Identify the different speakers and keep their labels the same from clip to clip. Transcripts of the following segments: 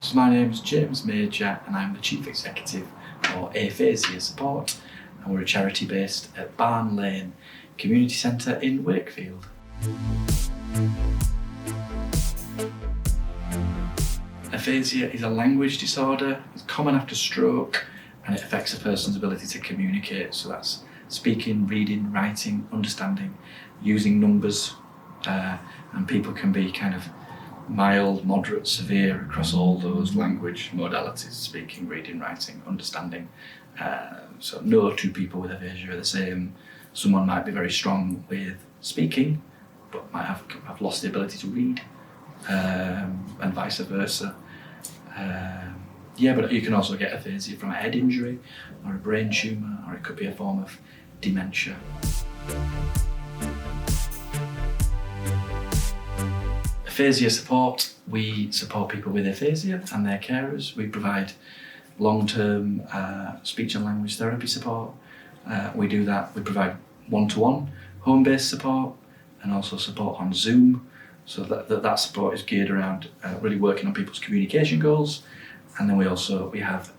Speaker 1: So my name is James Major and I'm the Chief Executive for Aphasia Support, and we're a charity based at Barn Lane Community Centre in Wakefield. Aphasia is a language disorder. It's common after stroke and it affects a person's ability to communicate. So that's speaking, reading, writing, understanding, using numbers, and people can be kind of mild, moderate, severe across all those language modalities: speaking, reading, writing, understanding. So no two people with aphasia are the same. Someone might be very strong with speaking but might have lost the ability to read, and vice versa. But you can also get aphasia from a head injury or a brain tumour, or it could be a form of dementia. Aphasia Support, we support people with aphasia and their carers. We provide long-term speech and language therapy support. We do that, we provide one-to-one home-based support and also support on Zoom. So that support is geared around really working on people's communication goals. And then we have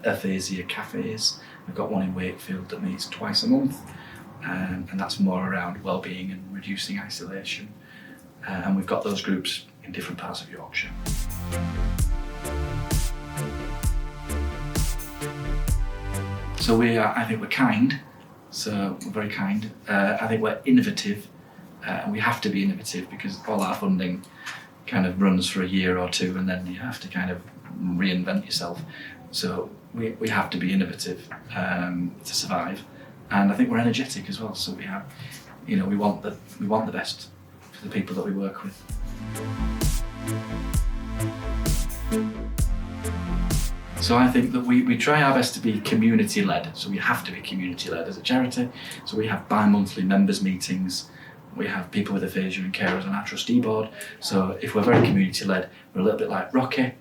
Speaker 1: aphasia cafes. We've got one in Wakefield that meets twice a month, and that's more around well-being and reducing isolation. And we've got those groups in different parts of Yorkshire. So I think we're kind, so we're very kind. I think we're innovative, and we have to be innovative because all our funding kind of runs for a year or two and then you have to kind of reinvent yourself. So we have to be innovative to survive. And I think we're energetic as well, so we want the best for the people that we work with. So I think that we try our best to be community-led, so we have to be community-led as a charity. So we have bi-monthly members meetings, we have people with aphasia and carers on our trustee board. So if we're very community-led, we're a little bit like Rocky.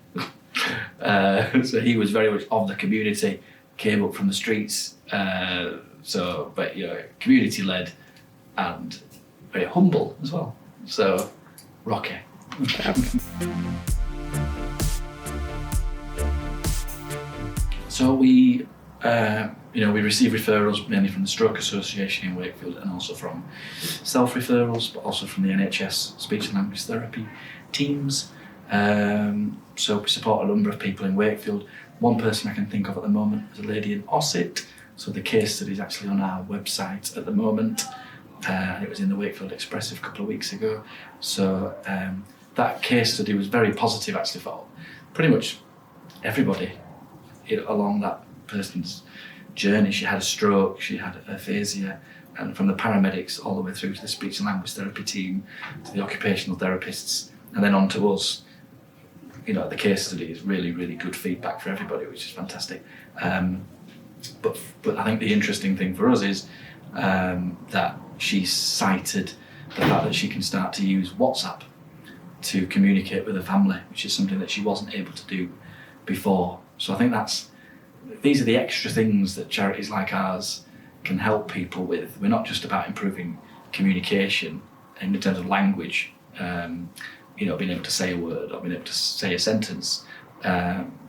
Speaker 1: So he was very much of the community, came up from the streets, community-led and very humble as well. So, Rocky. So we receive referrals mainly from the Stroke Association in Wakefield and also from self-referrals, but also from the NHS speech and language therapy teams. So we support a number of people in Wakefield. One person I can think of at the moment is a lady in Ossett. So the case study is actually on our website at the moment. It was in the Wakefield Express a couple of weeks ago. So that case study was very positive actually for pretty much everybody along that person's journey. She had a stroke, she had aphasia, and from the paramedics all the way through to the speech and language therapy team, to the occupational therapists, and then on to us. The case study is really, really good feedback for everybody, which is fantastic. But I think the interesting thing for us is that she cited the fact that she can start to use WhatsApp to communicate with her family, which is something that she wasn't able to do before. So I think these are the extra things that charities like ours can help people with. We're not just about improving communication in terms of language, being able to say a word or being able to say a sentence.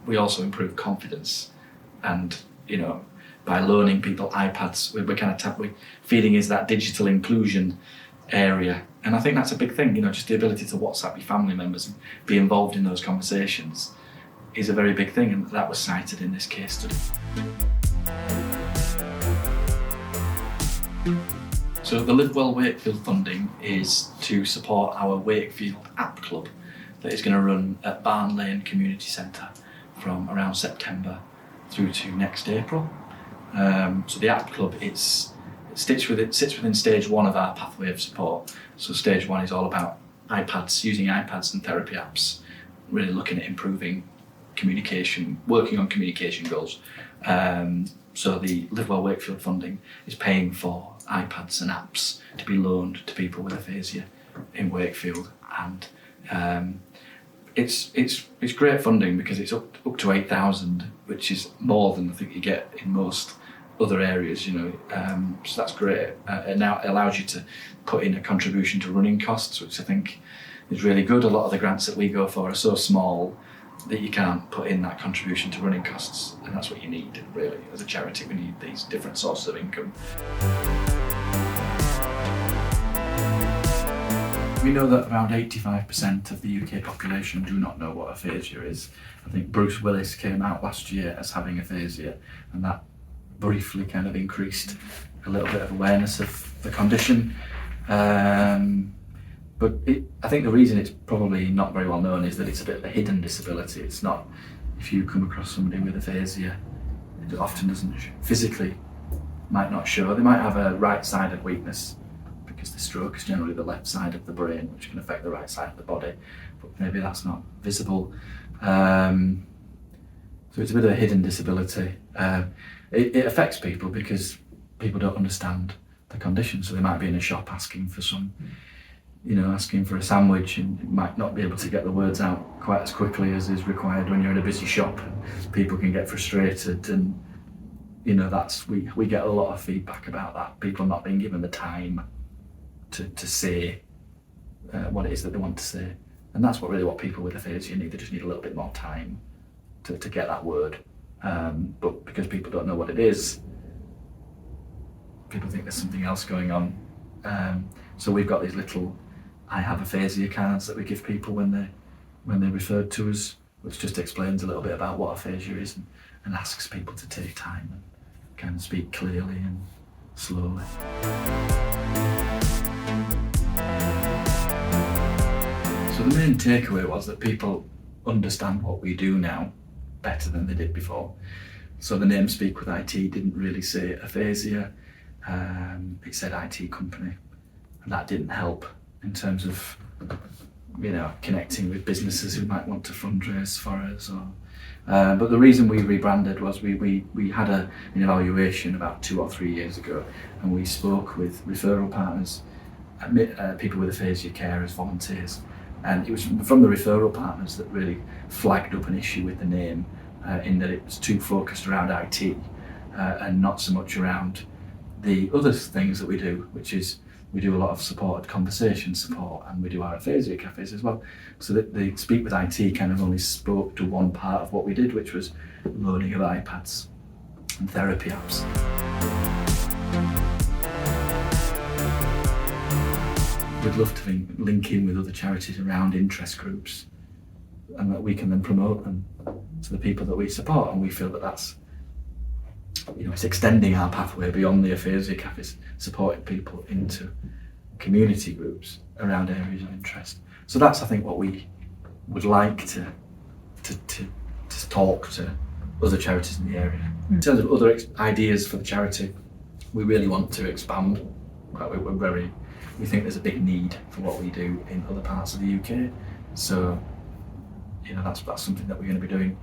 Speaker 1: We also improve confidence, and by loaning people iPads, we're feeding into that digital inclusion area. And I think that's a big thing, just the ability to WhatsApp your family members and be involved in those conversations is a very big thing, and that was cited in this case study. So the Live Well Wakefield funding is to support our Wakefield App Club that is going to run at Barn Lane Community Centre from around September through to next April. So the App Club, it sits within stage 1 of our pathway of support. So stage 1 is all about using iPads and therapy apps, really looking at improving communication, working on communication goals. So the Live Well Wakefield funding is paying for iPads and apps to be loaned to people with aphasia in Wakefield, and it's great funding because it's up to 8,000, which is more than I think you get in most other areas. So that's great. It now allows you to put in a contribution to running costs, which I think is really good. A lot of the grants that we go for are so small that you can't put in that contribution to running costs, and that's what you need really as a charity. We need these different sources of income. We know that around 85% of the UK population do not know what aphasia is. I think Bruce Willis came out last year as having aphasia, and that briefly kind of increased a little bit of awareness of the condition. But I think the reason it's probably not very well known is that it's a bit of a hidden disability. It's not, if you come across somebody with aphasia, it often doesn't physically, might not show. They might have a right-sided weakness because the stroke is generally the left side of the brain, which can affect the right side of the body, but maybe that's not visible. So it's a bit of a hidden disability. It affects people because people don't understand the condition, so they might be in a shop asking for asking for a sandwich, and might not be able to get the words out quite as quickly as is required when you're in a busy shop. People can get frustrated, and we get a lot of feedback about that. People not being given the time to say what it is that they want to say, and that's what people with aphasia need. They just need a little bit more time to get that word. But because people don't know what it is, people think there's something else going on. So we've got these little I have aphasia cards that we give people when they're referred to us, which just explains a little bit about what aphasia is and asks people to take time and kind of speak clearly and slowly. So the main takeaway was that people understand what we do now better than they did before. So the name Speak with IT didn't really say aphasia, it said IT company, and that didn't help in terms of connecting with businesses who might want to fundraise for us. But the reason we rebranded was we had an evaluation about 2 or 3 years ago, and we spoke with referral partners, people with aphasia, carers, volunteers, and it was from the referral partners that really flagged up an issue with the name, in that it was too focused around IT and not so much around the other things that we do, which is we do a lot of supported conversation support, and we do our aphasia cafes as well. So that the Speak with IT kind of only spoke to one part of what we did, which was loaning of iPads and therapy apps. We'd love to link in with other charities around interest groups, and that we can then promote them to the people that we support, and we feel that that's it's extending our pathway beyond the aphasia cafes, supporting people into community groups around areas of interest. So that's, I think, what we would like to talk to other charities in the area. In terms of other ideas for the charity, we really want to expand. We think there's a big need for what we do in other parts of the UK. So that's something that we're going to be doing.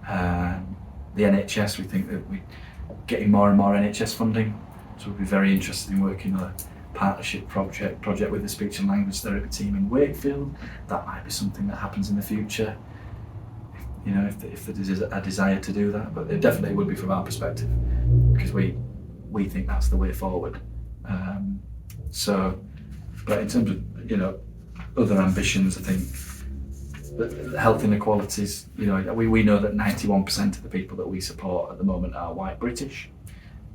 Speaker 1: The NHS, we think that we're getting more and more NHS funding, so we'll be very interested in working on a partnership project with the speech and language therapy team in Wakefield. That might be something that happens in the future, if there is a desire to do that, but it definitely would be from our perspective, because we think that's the way forward. But in terms of other ambitions, I think the health inequalities, we know that 91% of the people that we support at the moment are white British,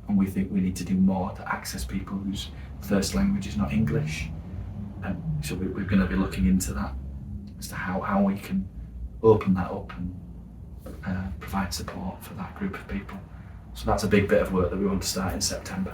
Speaker 1: and we think we need to do more to access people whose first language is not English. And so we're going to be looking into that as to how we can open that up and provide support for that group of people. So that's a big bit of work that we want to start in September.